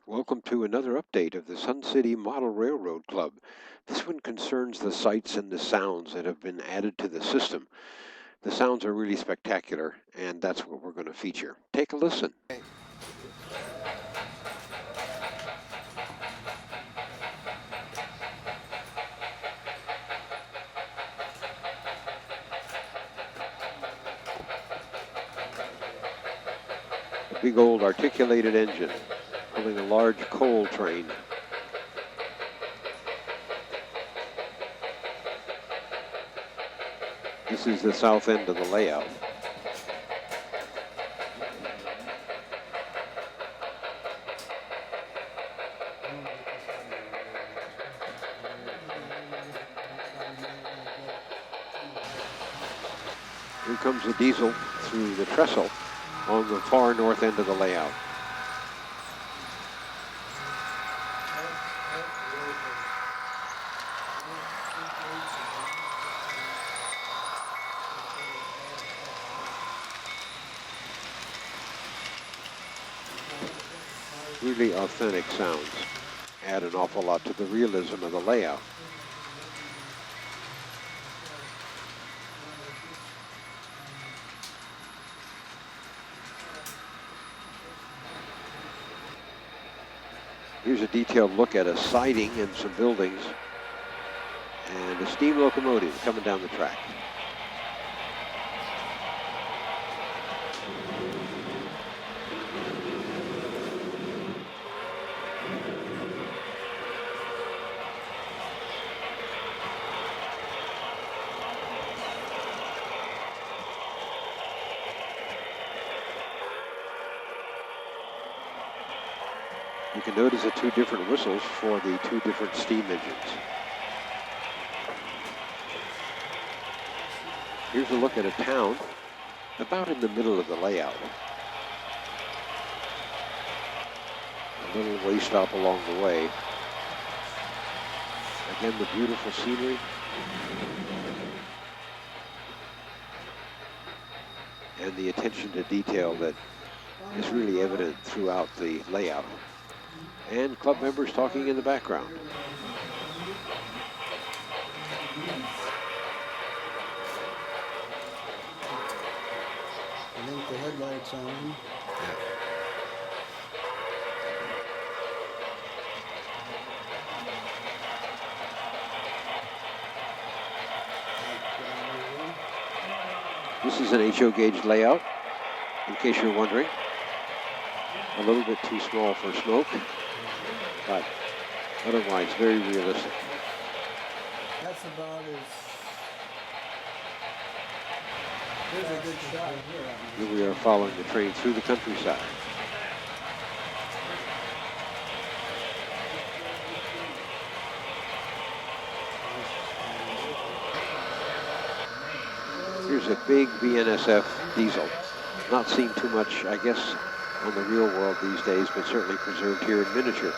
Welcome to another update of the Sun City Model Railroad Club. This one concerns the sights and the sounds that have been added to the system. The sounds are really spectacular, and that's what we're going to feature. Take a listen. A big old articulated engine pulling a large coal train. This is the south end of the layout. Here comes the diesel through the trestle on the far north end of the layout. Really authentic sounds add an awful lot to the realism of the layout. Here's a detailed look at a siding and some buildings and a steam locomotive coming down the track. You can notice the two different whistles for the two different steam engines. Here's a look at a town about in the middle of the layout. A little way stop along the way. Again, the beautiful scenery. And the attention to detail that is really evident throughout the layout. And club members talking in the background. I think the headlights on. Yeah. This is an HO gauge layout, in case you're wondering. A little bit too small for smoke, but otherwise very realistic. That's about as. There's a good shot here. Here we are following the train through the countryside. Here's a big BNSF diesel. Not seen too much, I guess, on the real world these days, but certainly preserved here in miniature.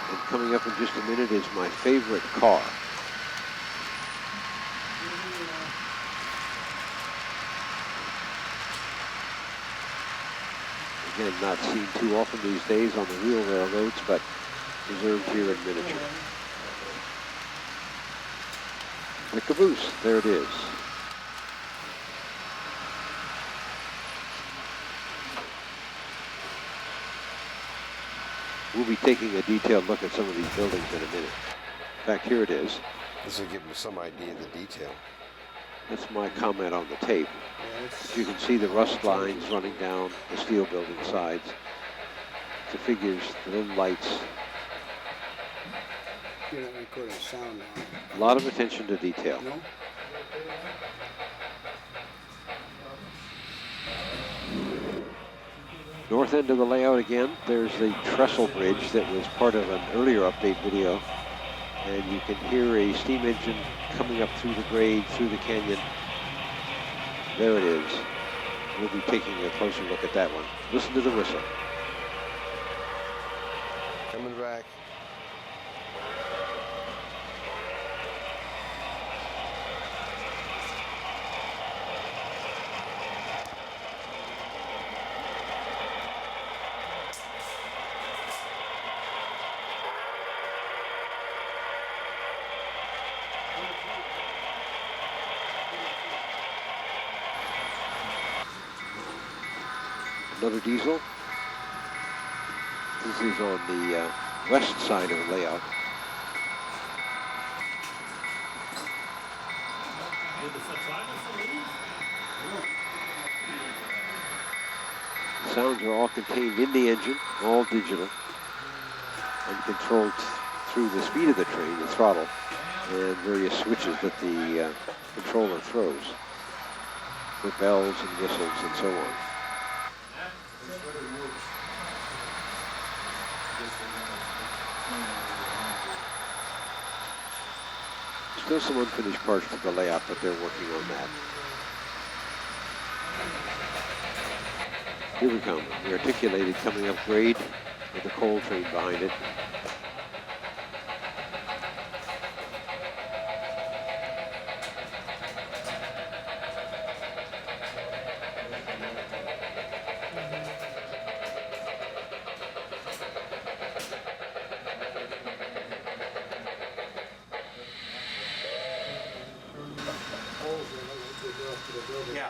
And coming up in just a minute is my favorite car. Again, not seen too often these days on the real railroads, but preserved here in miniature. The caboose, there it is. We'll be taking a detailed look at some of these buildings in a minute. In fact, here it is. This will give you some idea of the detail. That's my comment on the tape. You can see the rust lines running down the steel building sides. The figures, the little lights. You're not recording sound now. A lot of attention to detail. No? North end of the layout again, there's the trestle bridge that was part of an earlier update video. And you can hear a steam engine coming up through the grade, through the canyon. There it is. We'll be taking a closer look at that one. Listen to the whistle. Coming back. Another diesel. This is on the west side of the layout. The sounds are all contained in the engine, all digital, and controlled through the speed of the train, the throttle, and various switches that the controller throws for bells and whistles and so on. Still some unfinished parts to the layout, but they're working on that. Here we come, the articulated coming up grade with the coal train behind it. Yeah.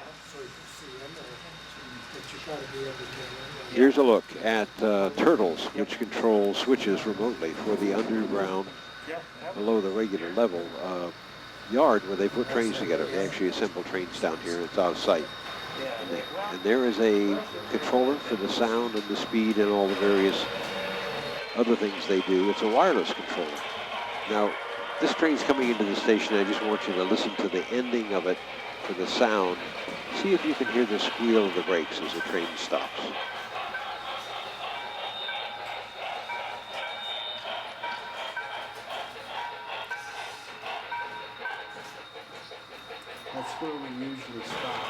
Here's a look at Turtles, which control switches remotely for the underground, below the regular level yard where they put trains together. They actually assemble trains down here. It's out of sight. And there is a controller for the sound and the speed and all the various other things they do. It's a wireless controller. Now, this train's coming into the station. I just want you to listen to the ending of it for the sound. See if you can hear the squeal of the brakes as the train stops. That's where we usually stop.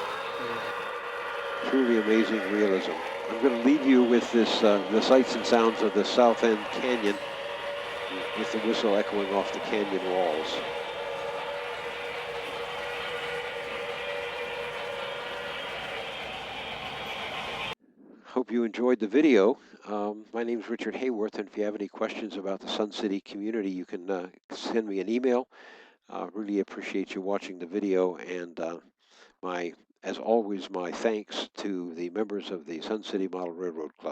Truly amazing realism. I'm going to leave you with this, the sights and sounds of the South End Canyon with the whistle echoing off the canyon walls. Hope you enjoyed the video. My name is Richard Hayworth, and if you have any questions about the Sun City community, you can send me an email. Really appreciate you watching the video, and as always, my thanks to the members of the Sun City Model Railroad Club.